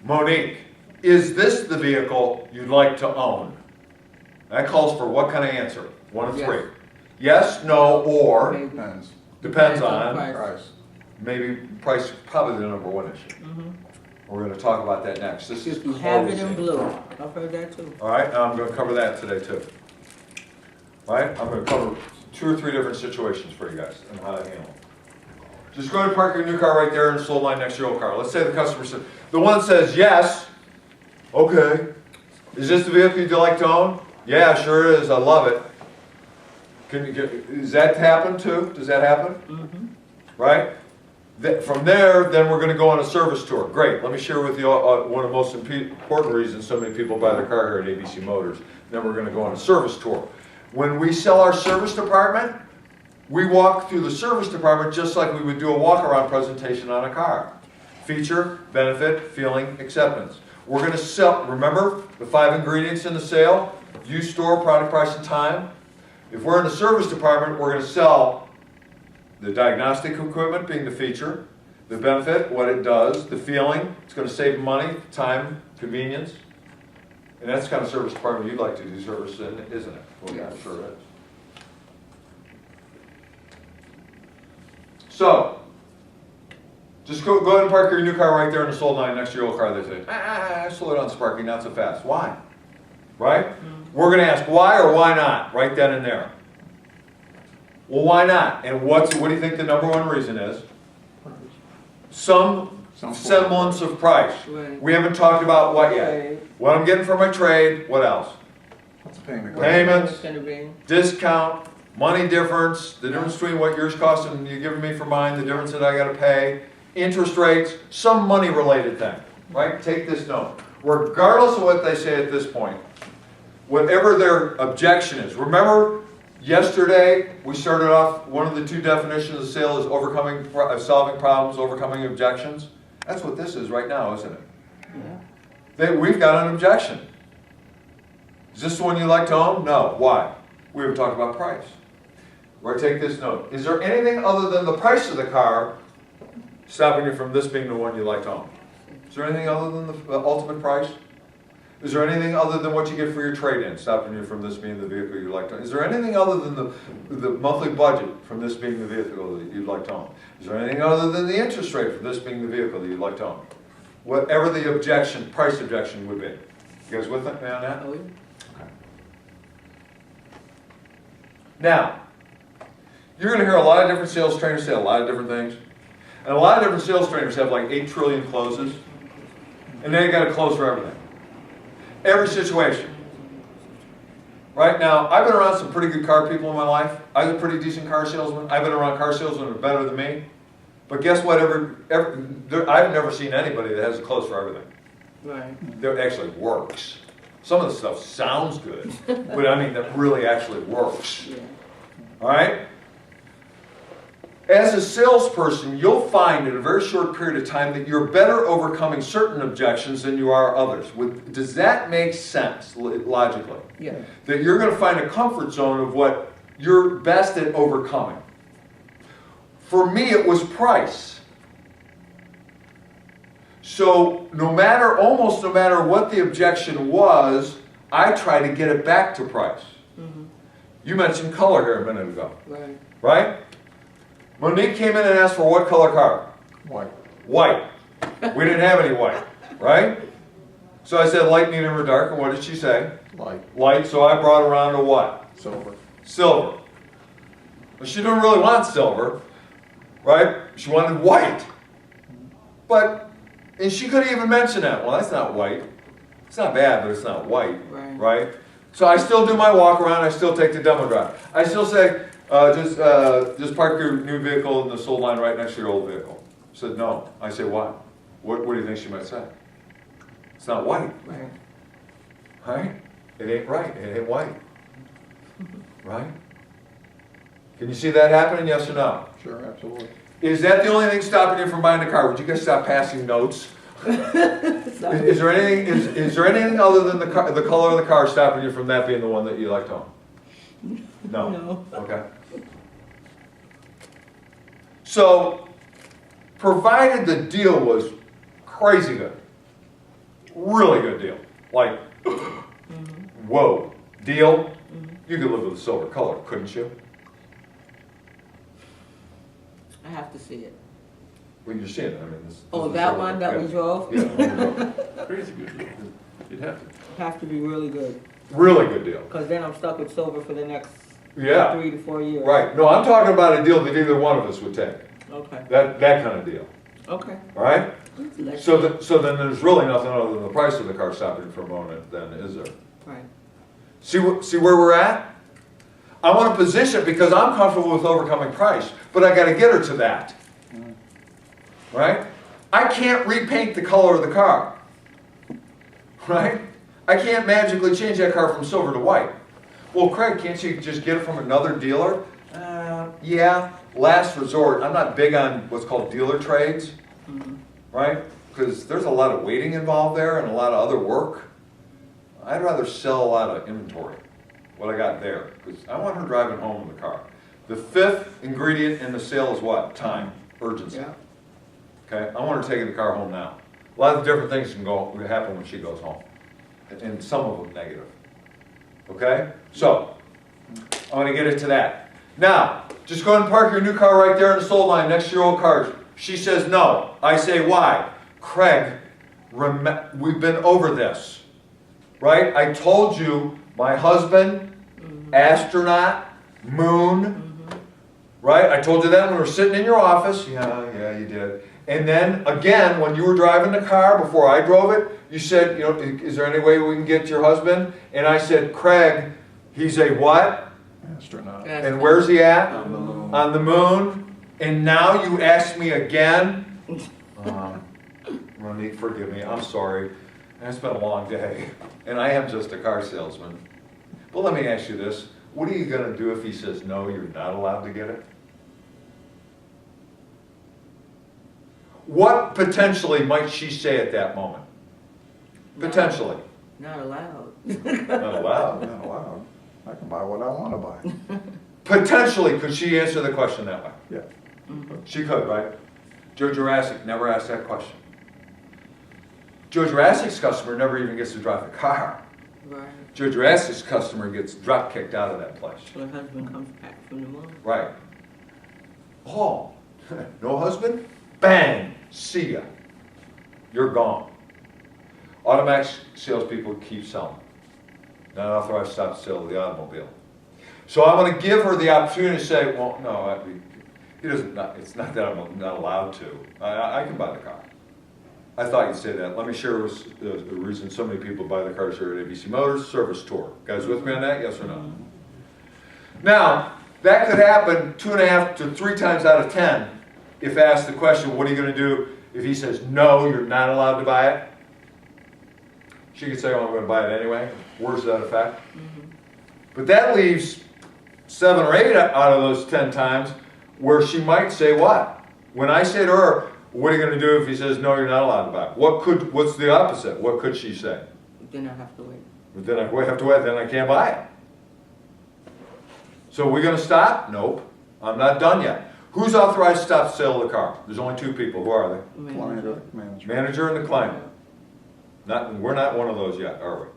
Monique, is this the vehicle you'd like to own? That calls for what kind of answer? 1 of 3. Yes, no, or Depends. depends on. Price. Maybe price is probably the number 1 issue. We're going to talk about that next. This is If you have it in closing. blue, I've heard that too. All right, I'm going to cover that today too. All right, I'm going to cover 2 or 3 different situations for you guys and how to handle them. Just go ahead and park your new car right there in the sold line next to your old car. Let's say the customer said, the one says yes. Okay. Is this the vehicle you'd like to own? Yeah, sure is. I love it. Can you get? Does that happen too? Does that happen? Right. From there, then we're going to go on a service tour. Great. Let me share with you one of the most important reasons so many people buy their car here at ABC Motors. Then we're going to go on a service tour. When we sell our service department, we walk through the service department just like we would do a walk-around presentation on a car. Feature, benefit, feeling, acceptance. We're going to sell, remember the 5 ingredients in the sale? Use, store, product, price, and time. If we're in the service department, we're going to sell the diagnostic equipment being the feature, the benefit, what it does, the feeling, it's going to save money, time, convenience. And that's the kind of service department you'd like to do service in, isn't it? Well, yeah, sure is. So, just go ahead and park your new car right there in the sold line next to your old car. They say, slow down, Sparky, not so fast. Why? Right? We're going to ask why or why not, right then and there. Well, why not? And what do you think the number 1 reason is? Some semblance of price. Right. We haven't talked about what yet. What I'm getting for my trade, what else? What's the payment? Payments, What's gonna be? discount, money difference, the difference between what yours costs and you're giving me for mine, the difference that I got to pay, interest rates, some money related thing, right? Take this note. Regardless of what they say at this point, whatever their objection is, remember yesterday we started off, one of the 2 definitions of sale is solving problems, overcoming objections. That's what this is right now, isn't it? Yeah. We've got an objection. Is this the one you like to own? No. Why? We haven't talked about price. Or take this note. Is there anything other than the price of the car stopping you from this being the one you like to own? Is there anything other than the ultimate price? Is there anything other than what you get for your trade-in stopping you from this being the vehicle you'd like to own? Is there anything other than the monthly budget from this being the vehicle that you'd like to own? Is there anything other than the interest rate from this being the vehicle that you'd like to own? Whatever the objection, price objection would be. You guys with me on that? Oh, yeah. Okay. Now, you're going to hear a lot of different sales trainers say a lot of different things. And a lot of different sales trainers have like 8 trillion closes. And they got to close for everything. Every situation. Right now, I've been around some pretty good car people in my life. I was a pretty decent car salesman. I've been around car salesmen that are better than me. But guess what? I've never seen anybody that has a close for everything. Right. That actually works. Some of the stuff sounds good, but I mean that really actually works. Yeah. All right? As a salesperson, you'll find in a very short period of time that you're better overcoming certain objections than you are others. Does that make sense logically? Yeah. That you're going to find a comfort zone of what you're best at overcoming. For me, it was price. So almost no matter what the objection was, I try to get it back to price. You mentioned color here a minute ago. Right. Right? Monique came in and asked for what color car? White. White. We didn't have any white, right? So I said light, medium, or dark, and what did she say? Light. Light, so I brought around to what? Silver. Silver. Well, she didn't really want silver, right? She wanted white. And she could have even mentioned that. Well, that's not white. It's not bad, but it's not white, right? So I still do my walk around. I still take the demo drive. I still say, just park your new vehicle in the sold line right next to your old vehicle. She said, no. I say, why? What do you think she might say? It's not white. Right. Right? It ain't right. It ain't white. Right? Can you see that happening, yes or no? Sure, absolutely. Is that the only thing stopping you from buying a car? Would you guys stop passing notes? Is there anything other than the color of the car stopping you from that being the one that you like to own? No. No. Okay. So, provided the deal was crazy good, really good deal. Like, whoa, deal? You could live with a silver color, couldn't you? I have to see it. Well, you're seeing it, I mean, this. Oh, this that is one that we drove? Yeah, the one we drove. Crazy good deal. You'd have to. Have to be really good, Really good deal. because then I'm stuck with silver for the next Yeah, 3 to 4 years. right. No, I'm talking about a deal that either one of us would take. Okay, That kind of deal, okay. all right? Let's So see. so then there's really nothing other than the price of the car stopping for a moment then, is there? Right. See where we're at? I want to position it because I'm comfortable with overcoming price, but I got to get her to that. Right? I can't repaint the color of the car. Right? I can't magically change that car from silver to white. Well, Craig, can't you just get it from another dealer? Yeah, last resort. I'm not big on what's called dealer trades. Right? Because there's a lot of waiting involved there and a lot of other work. I'd rather sell a lot of inventory, what I got there, because I want her driving home in the car. The fifth ingredient in the sale is what? Time, urgency. Yeah. Okay, I want her taking the car home now. A lot of different things can happen when she goes home, and some of them negative. Okay, so I'm going to get it to that. Now, just go ahead and park your new car right there in the sold line next to your old car. She says no. I say why? Craig, we've been over this. Right? I told you, my husband, astronaut, moon, right? I told you that when we were sitting in your office. Yeah, you did. And then, again, when you were driving the car, before I drove it, you said, you know, is there any way we can get your husband? And I said, Craig, he's a what? Astronaut. And where's he at? On the moon. On the moon. And now you ask me again? Monique, forgive me, I'm sorry. It's been a long day, and I am just a car salesman. But let me ask you this. What are you going to do if he says, no, you're not allowed to get it? What potentially might she say at that moment? Potentially. Not allowed. Not allowed. Not allowed. I can buy what I want to buy. Potentially, could she answer the question that way? Yeah. She could, right? Joe Jurassic never asked that question. Joe Jurassic's customer never even gets to drive the car. Right. Joe Jurassic's customer gets drop kicked out of that place. So the husband comes back from the moon. Right. Oh, no husband? Bang! See ya. You're gone. AutoMax salespeople keep selling. Not authorized to stop the sale of the automobile. So I'm going to give her the opportunity to say, well, no, he doesn't. It's not that I'm not allowed to. I can buy the car. I thought you'd say that. Let me share the reason so many people buy the cars here at ABC Motors, service tour. Guys with me on that, yes or no? Now, that could happen 2.5 to 3 times out of 10 if asked the question, what are you going to do if he says, no, you're not allowed to buy it? She could say, oh, I'm going to buy it anyway. Words to that effect. But that leaves 7 or 8 out of those 10 times where she might say what? When I say to her, what are you going to do if he says, no, you're not allowed to buy it? What's the opposite? What could she say? Then I have to wait. Then I have to wait, then I can't buy it. So are we going to stop? Nope. I'm not done yet. Who's authorized to stop the sale of the car? There's only 2 people. Who are they? Client or manager. Manager and the client. We're not one of those yet, are we?